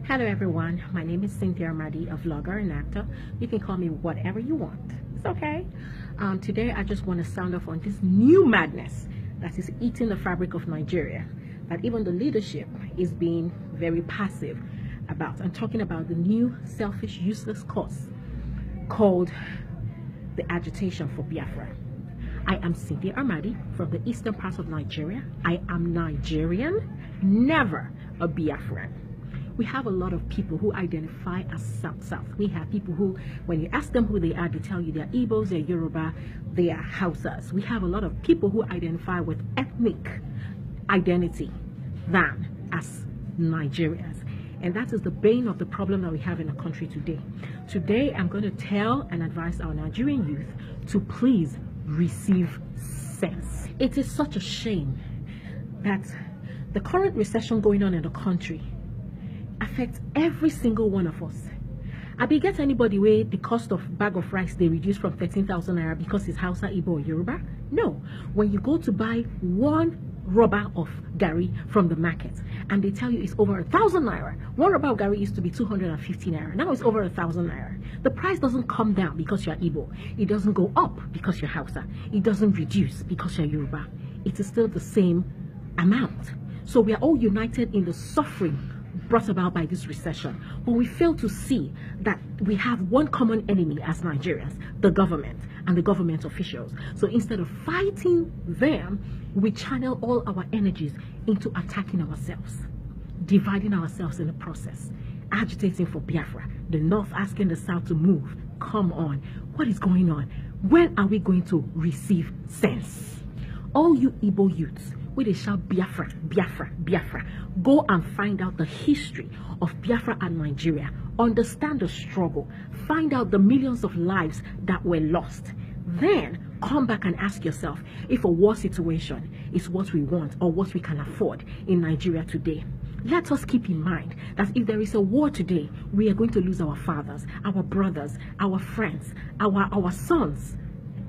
Hello everyone, my name is Cynthia Amadi, a vlogger and actor. You can call me whatever you want. It's okay. Today I just want to sound off on this new madness that is eating the fabric of Nigeria, that even the leadership is being very passive about. I'm talking about the new selfish, useless cause called the agitation for Biafra. I am Cynthia Amadi from the eastern part of Nigeria. I am Nigerian, never a Biafran. We have a lot of people who identify as South. We have people who, when you ask them who they are, they tell you they're Igbos, they're Yoruba, they are Hausas. We have a lot of people who identify with ethnic identity than as Nigerians. And that is the bane of the problem that we have in the country today. Today, I'm going to tell and advise our Nigerian youth to please receive sense. It is such a shame that the current recession going on in the country affects every single one of us. I be get anybody where the cost of bag of rice they reduce from 13,000 naira because it's Hausa, Igbo, or Yoruba? No. When you go to buy one rubber of gari from the market and they tell you it's over 1,000 naira. One rubber of gari used to be 250 naira. Now it's over 1,000 naira. The price doesn't come down because you're Igbo. It doesn't go up because you're Hausa. It doesn't reduce because you're Yoruba. It is still the same amount. So we are all united in the suffering brought about by this recession, but we fail to see that we have one common enemy as Nigerians, the government and the government officials. So instead of fighting them, we channel all our energies into attacking ourselves, dividing ourselves in the process, agitating for Biafra, the North asking the South to move. Come on, what is going on? When are we going to receive sense? All you Igbo youths, where they shout Biafra, Biafra, Biafra, go and find out the history of Biafra and Nigeria. Understand the struggle. Find out the millions of lives that were lost. Then come back and ask yourself if a war situation is what we want or what we can afford in Nigeria today. Let us keep in mind that if there is a war today, we are going to lose our fathers, our brothers, our friends, our sons.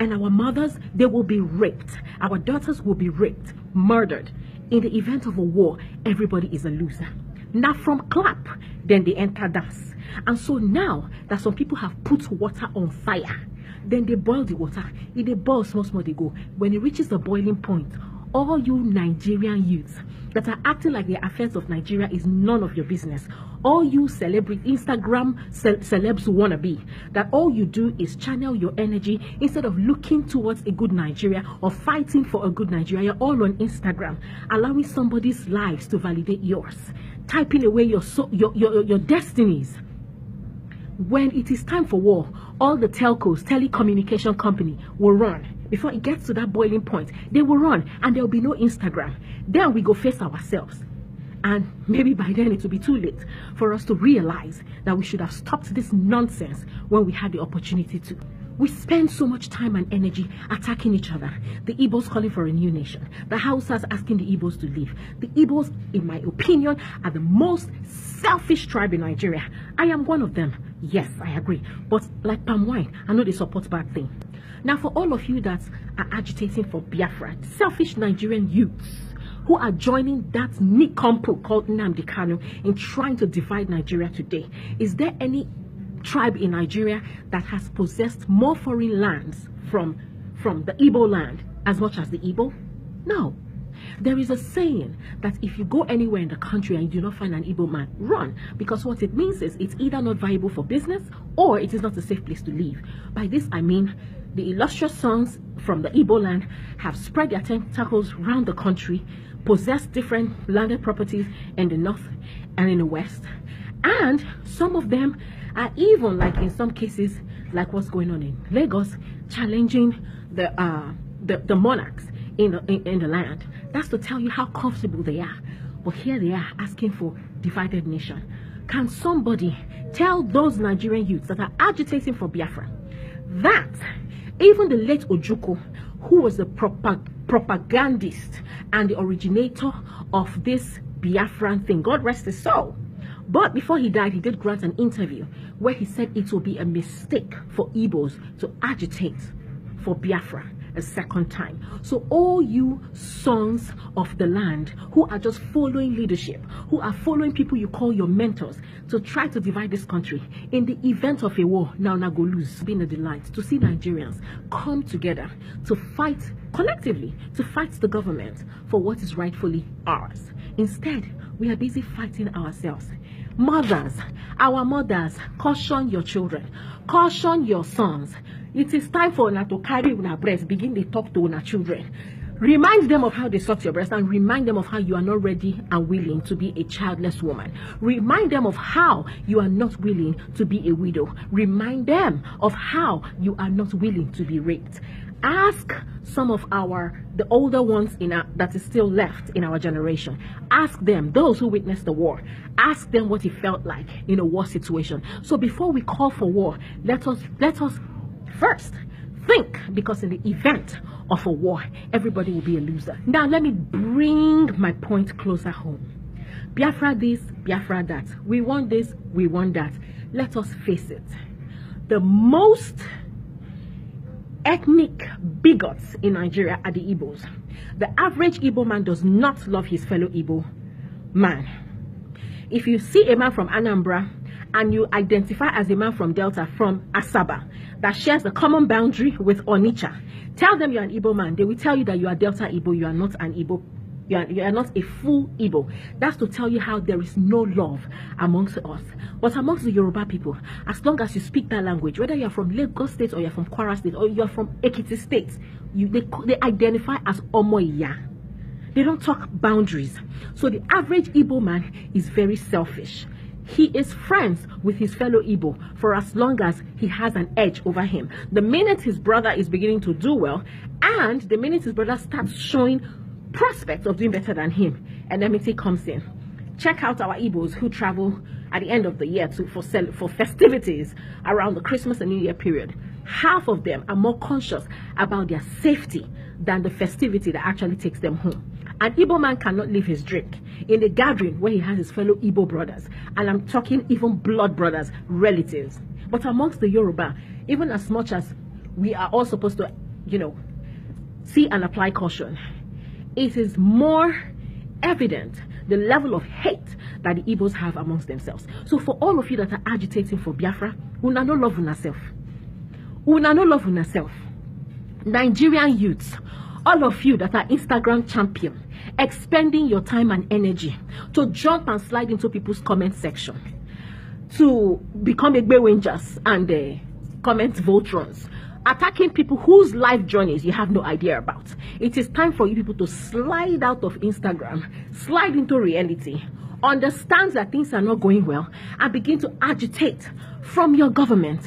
And our mothers, they will be raped. Our daughters will be raped, murdered. In the event of a war, everybody is a loser. Now from clap, then they enter dance. And so now that some people have put water on fire, then they boil the water. If they boil small, they go. When it reaches the boiling point, all you Nigerian youths that are acting like the affairs of Nigeria is none of your business. All you celebrity Instagram celebs wanna be, that all you do is channel your energy instead of looking towards a good Nigeria or fighting for a good Nigeria. You're all on Instagram, allowing somebody's lives to validate yours, typing away your destinies. When it is time for war, all the telcos, telecommunication company will run. Before it gets to that boiling point, they will run and there will be no Instagram. Then we go face ourselves. And maybe by then it will be too late for us to realize that we should have stopped this nonsense when we had the opportunity to. We spend so much time and energy attacking each other. The Igbos calling for a new nation. The Hausas asking the Igbos to leave. The Igbos, in my opinion, are the most selfish tribe in Nigeria. I am one of them. Yes, I agree. But like palm wine, I know they support bad things. Now, for all of you that are agitating for Biafra, selfish Nigerian youths who are joining that nincompoop called Nnamdi Kanu in trying to divide Nigeria today, is there any tribe in Nigeria that has possessed more foreign lands from the Igbo land as much as the Igbo? No. There is a saying that if you go anywhere in the country and you do not find an Igbo man, run, because what it means is it's either not viable for business or it is not a safe place to live. By this I mean the illustrious sons from the Igbo land have spread their tentacles around the country, possessed different landed properties in the north and in the west, and some of them are even, like in some cases, like what's going on in Lagos, challenging the monarchs in the land. That's to tell you how comfortable they are. But here they are asking for divided nation. Can somebody tell those Nigerian youths that are agitating for Biafra that even the late Ojukwu, who was the propagandist and the originator of this Biafran thing, God rest his soul, but before he died, he did grant an interview where he said it will be a mistake for Igbos to agitate for Biafra, a second time. So all you sons of the land who are just following leadership, who are following people you call your mentors to try to divide this country, in the event of a war, now go lose. Been a delight to see Nigerians come together to fight collectively, to fight the government for what is rightfully ours. Instead, we are busy fighting ourselves. Mothers, our mothers, caution your children, caution your sons. It is time for una to carry una breast, begin to talk to una children. Remind them of how they sucked your breast, and remind them of how you are not ready and willing to be a childless woman. Remind them of how you are not willing to be a widow. Remind them of how you are not willing to be raped. Ask some of the older ones that is still left in our generation. Ask them, those who witnessed the war, ask them what it felt like in a war situation. So before we call for war, let us first think, because in the event of a war, everybody will be a loser. Now let me bring my point closer home. Biafra this, Biafra that. We want this, we want that. Let us face it. The most ethnic bigots in Nigeria are the Igbos. The average Igbo man does not love his fellow Igbo man. If you see a man from Anambra and you identify as a man from Delta, from Asaba, that shares the common boundary with Onitsha, tell them you're an Igbo man. They will tell you that you are Delta Igbo, you are not an Igbo. You are not a full Igbo. That's to tell you how there is no love amongst us. But amongst the Yoruba people, as long as you speak that language, whether you're from Lagos State or you're from Kwara State or you're from Ekiti State, they identify as Omoya. They don't talk boundaries. So the average Igbo man is very selfish. He is friends with his fellow Igbo for as long as he has an edge over him. The minute his brother is beginning to do well, and the minute his brother starts showing prospects of doing better than him, enmity comes in. Check out our Igbos who travel at the end of the year for festivities around the Christmas and New Year period. Half of them are more conscious about their safety than the festivity that actually takes them home. An Igbo man cannot leave his drink in the gathering where he has his fellow Igbo brothers, and I'm talking even blood brothers, relatives. But amongst the Yoruba, even as much as we are all supposed to, see and apply caution, it is more evident the level of hate that the Igbos have amongst themselves. So for all of you that are agitating for Biafra, una no love una self. Una no love una self. Nigerian youths, all of you that are Instagram champion, expending your time and energy to jump and slide into people's comment section, to become Egbe Wangers and comment Voltrons, attacking people whose life journeys you have no idea about. It is time for you people to slide out of Instagram, slide into reality, understand that things are not going well, and begin to agitate from your government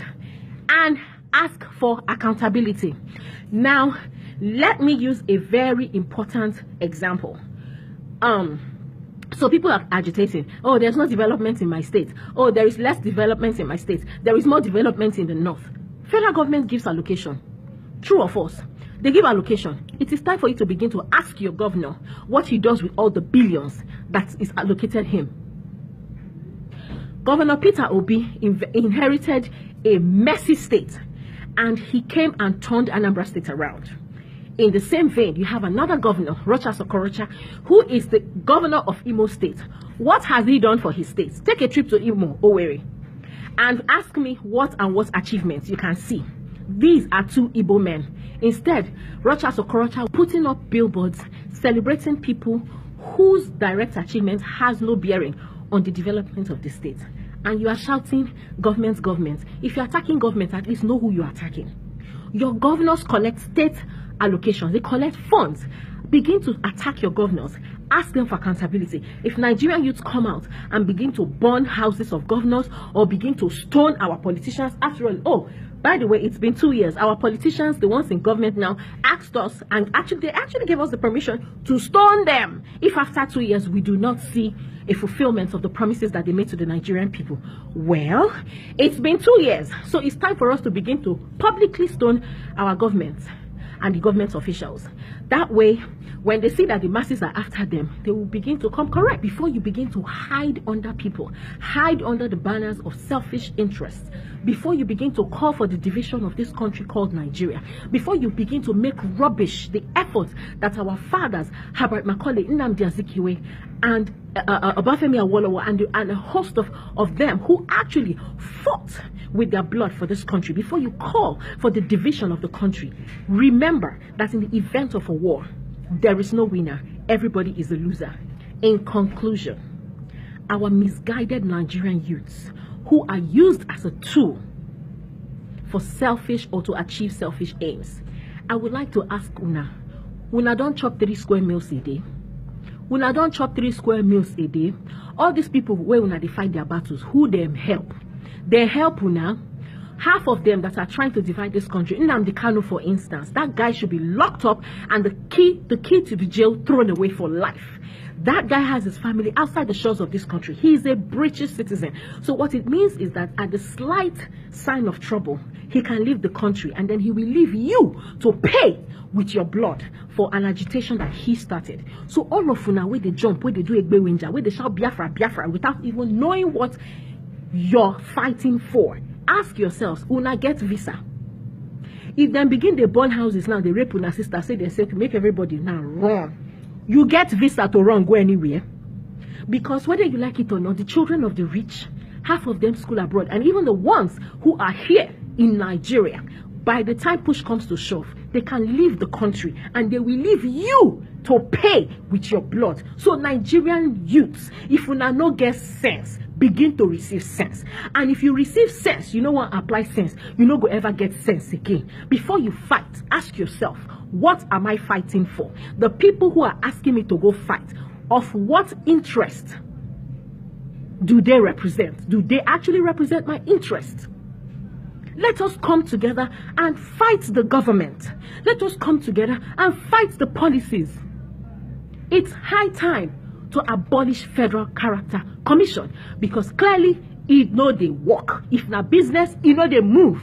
and ask for accountability. Now, let me use a very important example. So people are agitating. Oh, there's no development in my state. Oh, there is less development in my state. There is more development in the north. Federal government gives allocation. True or false? They give allocation. It is time for you to begin to ask your governor what he does with all the billions that is allocated him. Governor Peter Obi inherited a messy state, and he came and turned Anambra State around. In the same vein, you have another governor, Rochas Okorocha, who is the governor of Imo State. What has he done for his state? Take a trip to Imo, Owerri, and ask me what achievements you can see. These are two Igbo men. Instead, Rochas Okorocha putting up billboards celebrating people whose direct achievement has no bearing on the development of the state. And you are shouting, government, government. If you're attacking government, at least know who you're attacking. Your governors collect state allocations. They collect funds. Begin to attack your governors. Ask them for accountability. If Nigerian youths come out and begin to burn houses of governors or begin to stone our politicians, after all, oh, by the way, it's been 2 years. Our politicians, the ones in government now, asked us, and they actually gave us the permission to stone them if after 2 years we do not see a fulfillment of the promises that they made to the Nigerian people. Well, it's been 2 years, so it's time for us to begin to publicly stone our government. and the government officials. That way, when they see that the masses are after them, they will begin to come correct before you begin to hide under people, hide under the banners of selfish interests, before you begin to call for the division of this country called Nigeria, before you begin to make rubbish the efforts that our fathers, Herbert Macaulay, Nnamdi Azikiwe, and Obafemi Awolowo, and a host of them who actually fought with their blood for this country, before you call for the division of the country, remember that in the event of a war, there is no winner. Everybody is a loser. In conclusion, our misguided Nigerian youths who are used as a tool for selfish or to achieve selfish aims, I would like to ask Una don't chop 3 square meals a day. Una don't chop 3 square meals a day. All these people where Una they fight their battles, who them help? They help Una. Half of them that are trying to divide this country, Nnamdi Kanu, for instance, that guy should be locked up and the key to the jail thrown away for life. That guy has his family outside the shores of this country. He is a British citizen. So what it means is that at the slight sign of trouble, he can leave the country, and then he will leave you to pay with your blood for an agitation that he started. So all of Una, where they jump, where they do Egbe Winja, where they shout Biafra, Biafra, without even knowing what you're fighting for, ask yourselves, Una get visa? If them begin they burn houses now, they rape Una sister, say they say to make everybody now run. You get visa to run, go anywhere. Because whether you like it or not, the children of the rich, half of them school abroad, and even the ones who are here in Nigeria, by the time push comes to shove, they can leave the country and they will leave you to pay with your blood. So Nigerian youths, if Una no get sense, begin to receive sense. And if you receive sense, you know what, apply sense, you no go ever get sense again. Before you fight, ask yourself, what am I fighting for? The people who are asking me to go fight, of what interest do they represent? Do they actually represent my interest? Let us come together and fight the government. Let us come together and fight the policies. It's high time to abolish Federal Character Commission, because clearly it know they work. If not business, it know they move.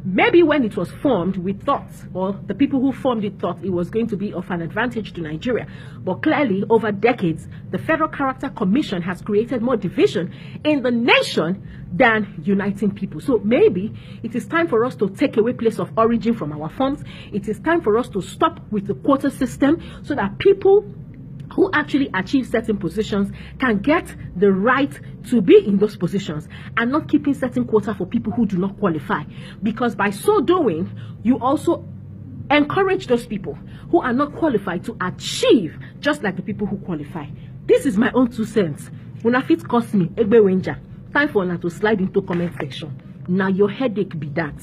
Maybe when it was formed, we thought, or the people who formed it thought it was going to be of an advantage to Nigeria. But clearly, over decades, the Federal Character Commission has created more division in the nation than uniting people. So maybe it is time for us to take away place of origin from our funds. It is time for us to stop with the quota system so that people who actually achieve certain positions can get the right to be in those positions, and not keeping certain quota for people who do not qualify. Because by so doing, you also encourage those people who are not qualified to achieve just like the people who qualify. This is my own 2 cents. Una fit cost me Egbe Wenja. Time for Una to slide into comment section. Now your headache be that.